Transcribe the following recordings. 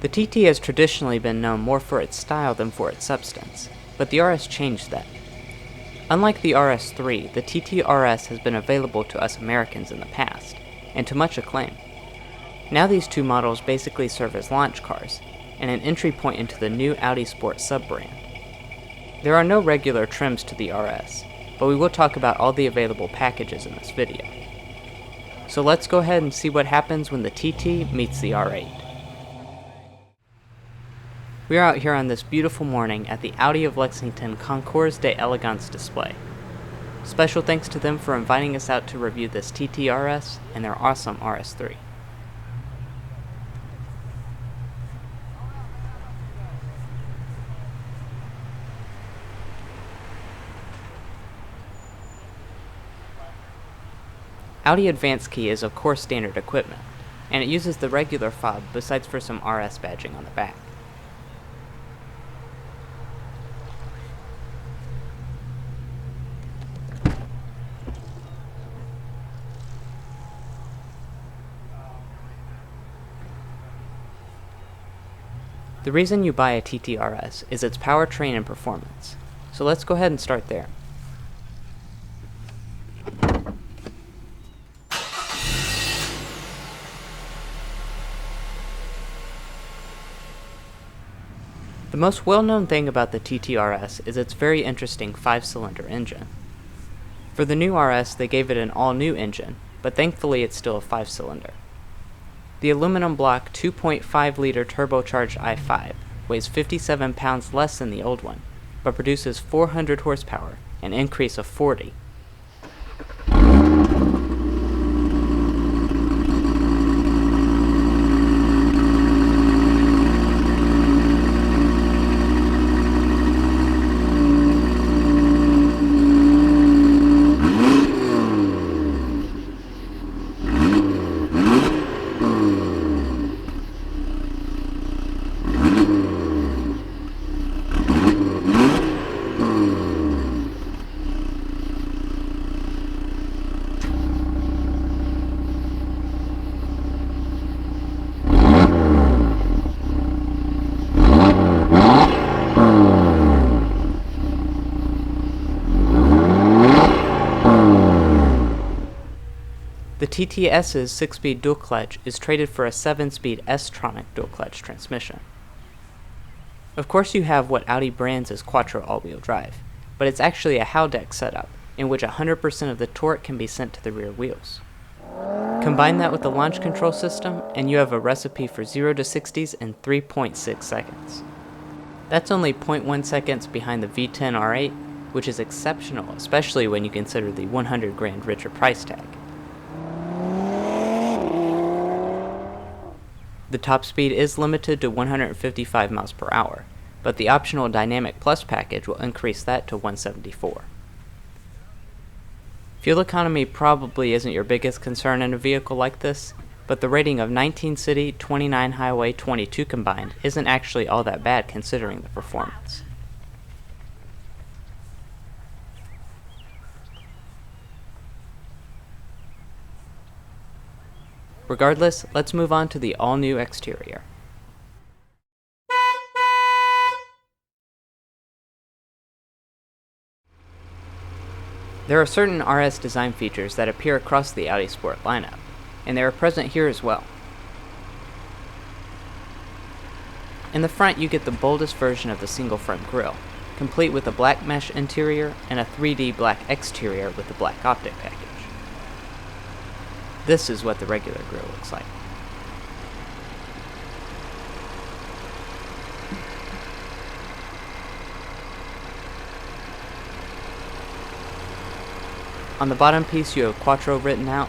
The TT has traditionally been known more for its style than for its substance, but the RS changed that. Unlike the RS3, the TT RS has been available to us Americans in the past, and to much acclaim. Now these two models basically serve as launch cars, and an entry point into the new Audi Sport sub-brand. There are no regular trims to the RS, but we will talk about all the available packages in this video. So let's go ahead and see what happens when the TT meets the R8. We are out here on this beautiful morning at the Audi of Lexington Concours d'Elegance display. Special thanks to them for inviting us out to review this TT RS and their awesome RS3. Audi Advanced Key is of course standard equipment, and it uses the regular fob besides for some RS badging on the back. The reason you buy a TT RS is its powertrain and performance, so let's go ahead and start there. The most well-known thing about the TT RS is its very interesting 5-cylinder engine. For the new RS, they gave it an all-new engine, but thankfully it's still a 5-cylinder. The aluminum block 2.5-liter turbocharged i5 weighs 57 pounds less than the old one, but produces 400 horsepower, an increase of 40. The TTS's 6-speed dual clutch is traded for a 7-speed S-tronic dual clutch transmission. Of course you have what Audi brands as quattro all-wheel drive, but it's actually a Haldex setup, in which 100% of the torque can be sent to the rear wheels. Combine that with the launch control system, and you have a recipe for 0 to 60s in 3.6 seconds. That's only 0.1 seconds behind the V10 R8, which is exceptional, especially when you consider the 100 grand richer price tag. The top speed is limited to 155 miles per hour, but the optional Dynamic Plus package will increase that to 174. Fuel economy probably isn't your biggest concern in a vehicle like this, but the rating of 19 city, 29 highway, 22 combined isn't actually all that bad considering the performance. Regardless, let's move on to the all-new exterior. There are certain RS design features that appear across the Audi Sport lineup, and they are present here as well. In the front you get the boldest version of the single front grille, complete with a black mesh interior and a 3D black exterior with the black optic package. This is what the regular grille looks like. On the bottom piece you have Quattro written out,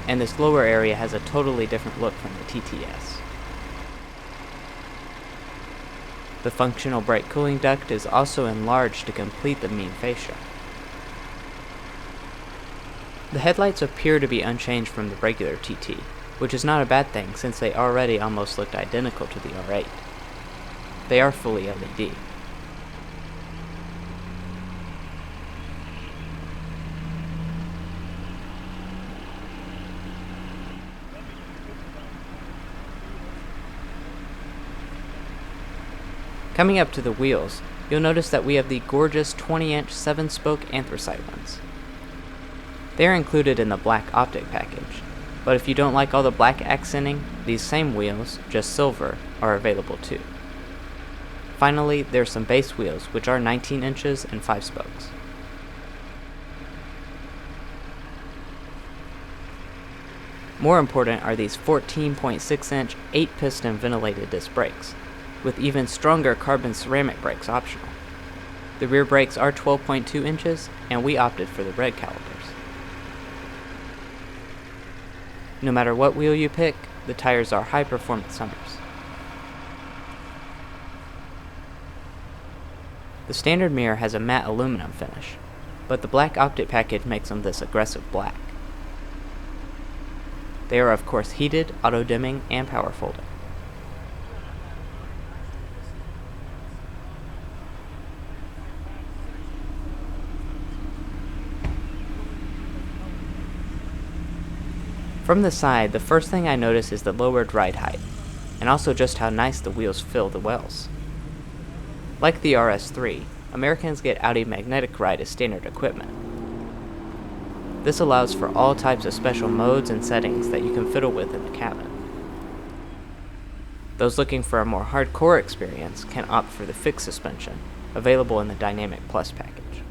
and this lower area has a totally different look from the TTS. The functional bright cooling duct is also enlarged to complete the mean fascia. The headlights appear to be unchanged from the regular TT, which is not a bad thing since they already almost looked identical to the R8. They are fully LED. Coming up to the wheels, you'll notice that we have the gorgeous 20-inch 7-spoke anthracite ones. They are included in the black optic package, but if you don't like all the black accenting, these same wheels, just silver, are available too. Finally, there's some base wheels, which are 19 inches and 5 spokes. More important are these 14.6-inch 8-piston ventilated disc brakes, with even stronger carbon ceramic brakes optional. The rear brakes are 12.2 inches, and we opted for the red calipers. No matter what wheel you pick, the tires are high-performance Hummers. The standard mirror has a matte aluminum finish, but the black optic package makes them this aggressive black. They are of course heated, auto-dimming, and power folding. From the side, the first thing I notice is the lowered ride height, and also just how nice the wheels fill the wells. Like the RS3, Americans get Audi Magnetic Ride as standard equipment. This allows for all types of special modes and settings that you can fiddle with in the cabin. Those looking for a more hardcore experience can opt for the fixed suspension, available in the Dynamic Plus package.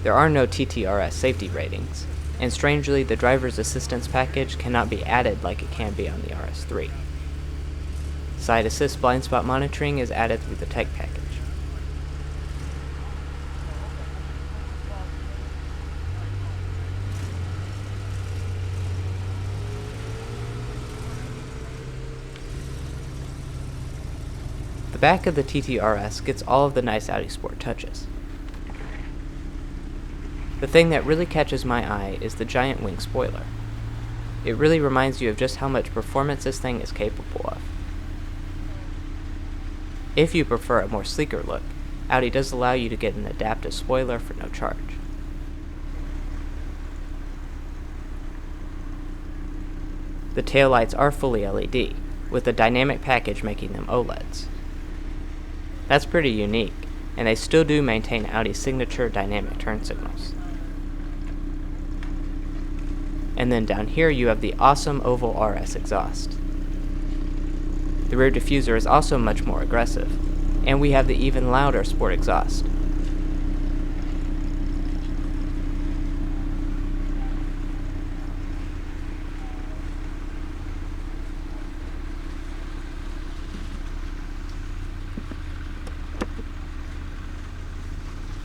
There are no TTRS safety ratings, and strangely, the driver's assistance package cannot be added like it can be on the RS3. Side assist blind spot monitoring is added through the tech package. The back of the TTRS gets all of the nice Audi Sport touches. The thing that really catches my eye is the giant wing spoiler. It really reminds you of just how much performance this thing is capable of. If you prefer a more sleeker look, Audi does allow you to get an adaptive spoiler for no charge. The taillights are fully LED, with the dynamic package making them OLEDs. That's pretty unique, and they still do maintain Audi's signature dynamic turn signals. And then down here you have the awesome oval RS exhaust. The rear diffuser is also much more aggressive, and we have the even louder Sport exhaust.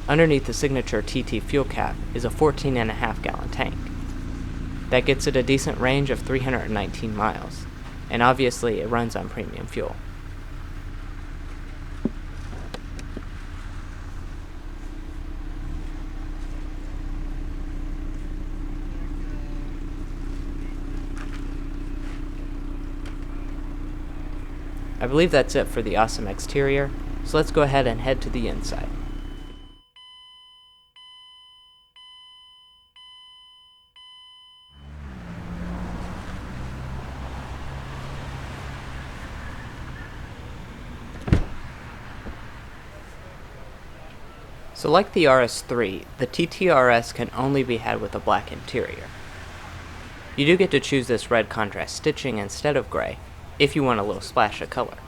Underneath the signature TT fuel cap is a 14.5 gallon tank. That gets it a decent range of 319 miles, and obviously it runs on premium fuel. I believe that's it for the awesome exterior, so let's go ahead and head to the inside. So like the RS3, the TTRS can only be had with a black interior. You do get to choose this red contrast stitching instead of gray, if you want a little splash of color.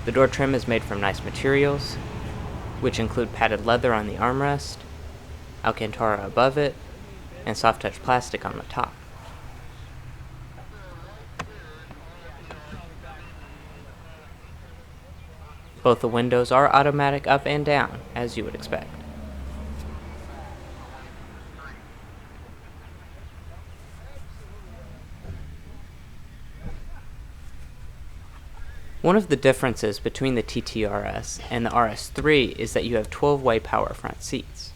The door trim is made from nice materials, which include padded leather on the armrest, Alcantara above it, and soft touch plastic on the top. Both the windows are automatic up and down, as you would expect. One of the differences between the TTRS and the RS3 is that you have 12-way power front seats.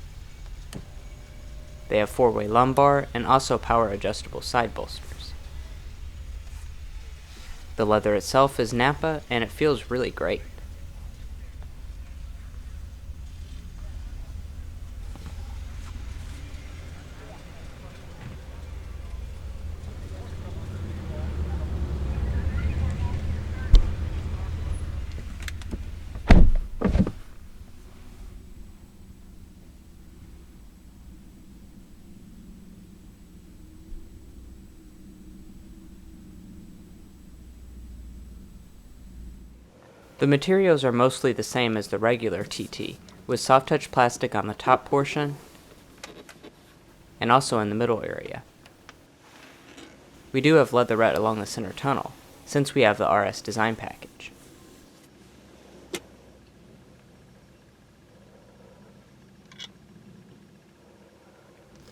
They have 4-way lumbar and also power adjustable side bolsters. The leather itself is Nappa and it feels really great. The materials are mostly the same as the regular TT, with soft touch plastic on the top portion and also in the middle area. We do have leatherette along the center tunnel, since we have the RS design package.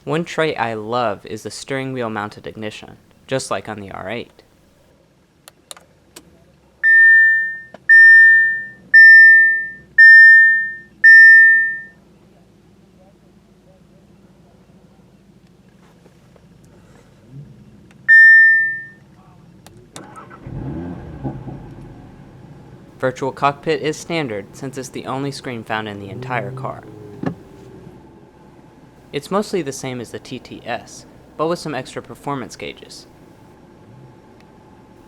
One trait I love is the steering wheel mounted ignition, just like on the R8. Virtual cockpit is standard since it's the only screen found in the entire car. It's mostly the same as the TTS, but with some extra performance gauges.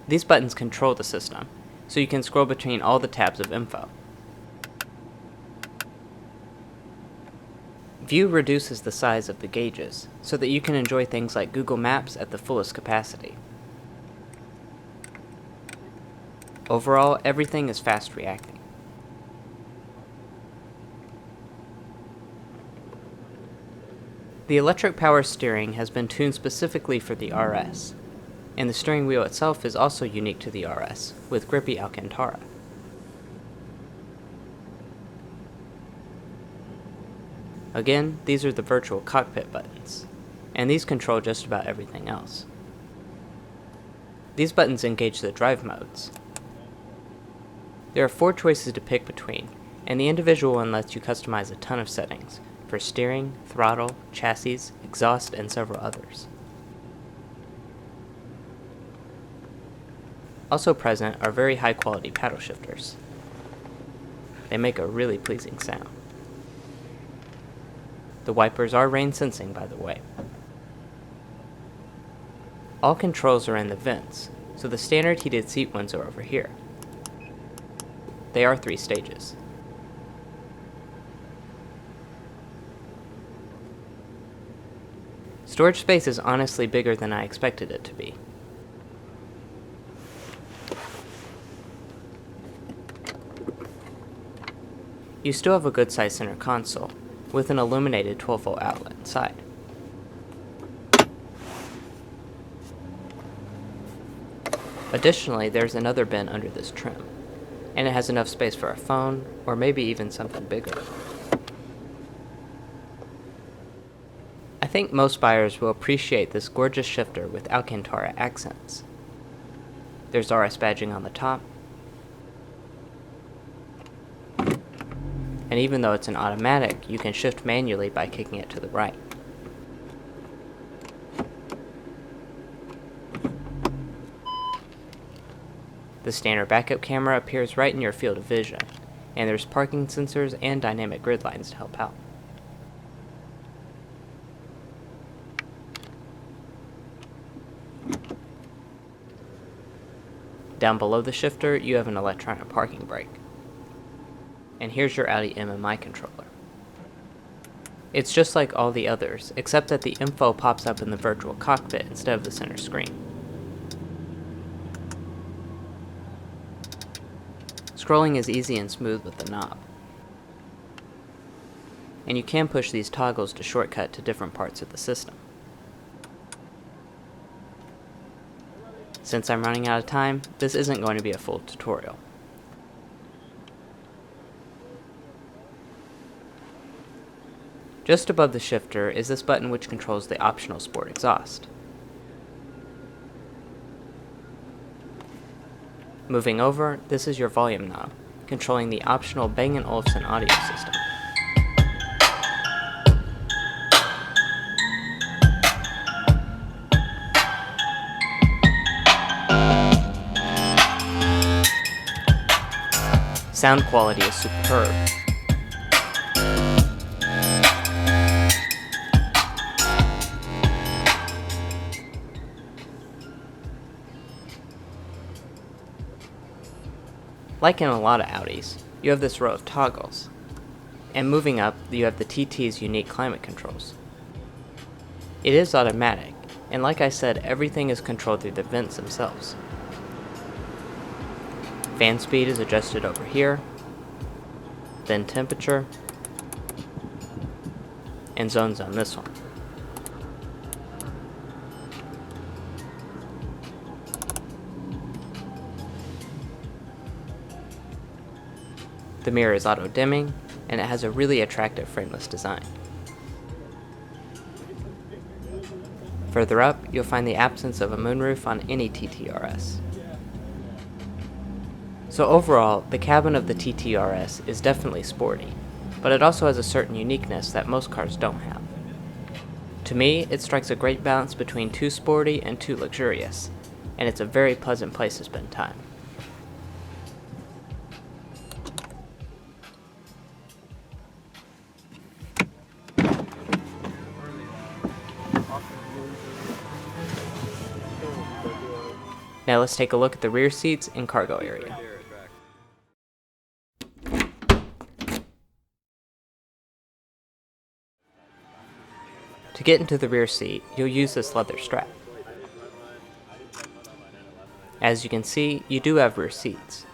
These buttons control the system, so you can scroll between all the tabs of info. View reduces the size of the gauges, so that you can enjoy things like Google Maps at the fullest capacity. Overall, everything is fast reacting. The electric power steering has been tuned specifically for the RS, and the steering wheel itself is also unique to the RS, with grippy Alcantara. Again, these are the virtual cockpit buttons, and these control just about everything else. These buttons engage the drive modes. There are 4 choices to pick between, and the individual one lets you customize a ton of settings for steering, throttle, chassis, exhaust, and several others. Also present are very high quality paddle shifters. They make a really pleasing sound. The wipers are rain sensing, by the way. All controls are in the vents, so the standard heated seat ones are over here. They are 3 stages. Storage space is honestly bigger than I expected it to be. You still have a good sized center console, with an illuminated 12-volt outlet inside. Additionally, there's another bin under this trim, and it has enough space for a phone, or maybe even something bigger. I think most buyers will appreciate this gorgeous shifter with Alcantara accents. There's RS badging on the top, and even though it's an automatic, you can shift manually by kicking it to the right. The standard backup camera appears right in your field of vision, and there's parking sensors and dynamic grid lines to help out. Down below the shifter, you have an electronic parking brake. And here's your Audi MMI controller. It's just like all the others, except that the info pops up in the virtual cockpit instead of the center screen. Scrolling is easy and smooth with the knob. And you can push these toggles to shortcut to different parts of the system. Since I'm running out of time, this isn't going to be a full tutorial. Just above the shifter is this button which controls the optional sport exhaust. Moving over, this is your volume knob, controlling the optional Bang & Olufsen audio system. Sound quality is superb. Like in a lot of Audis, you have this row of toggles. And moving up, you have the TT's unique climate controls. It is automatic, and like I said, everything is controlled through the vents themselves. Fan speed is adjusted over here, then temperature, and zones on this one. The mirror is auto dimming, and it has a really attractive frameless design. Further up, you'll find the absence of a moonroof on any TT RS. So overall, the cabin of the TT RS is definitely sporty, but it also has a certain uniqueness that most cars don't have. To me, it strikes a great balance between too sporty and too luxurious, and it's a very pleasant place to spend time. Now let's take a look at the rear seats and cargo area. To get into the rear seat, you'll use this leather strap. As you can see, you do have rear seats,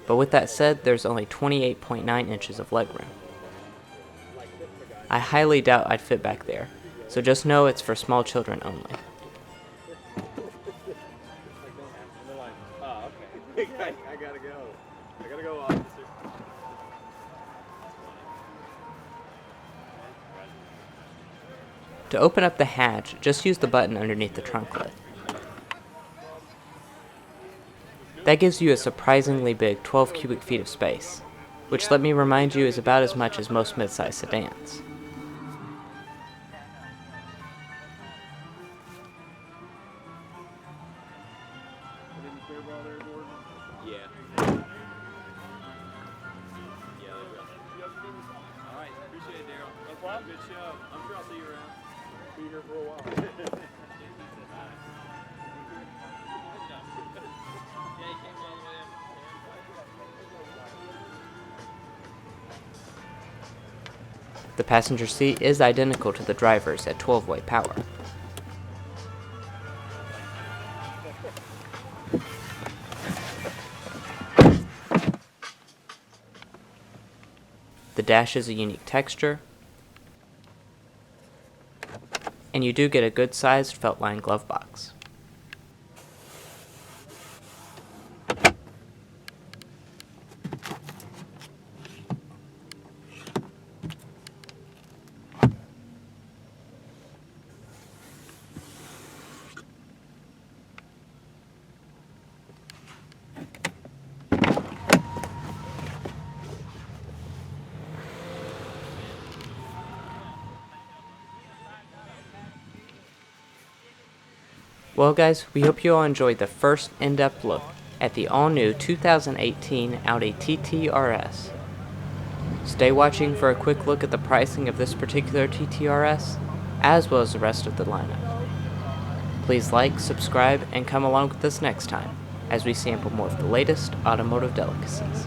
but with that said, there's only 28.9 inches of legroom. I highly doubt I'd fit back there, so just know it's for small children only. I gotta go, officer. To open up the hatch, just use the button underneath the trunk lid. That gives you a surprisingly big 12 cubic feet of space, which, let me remind you, is about as much as most midsize sedans. Good show. I'm sure I'll see you around. Be here for a while. The passenger seat is identical to the driver's at 12-way power. The dash is a unique texture, and you do get a good-sized felt-lined glove box. Well guys, we hope you all enjoyed the first in-depth look at the all-new 2018 Audi TT RS. Stay watching for a quick look at the pricing of this particular TT RS, as well as the rest of the lineup. Please like, subscribe, and come along with us next time, as we sample more of the latest automotive delicacies.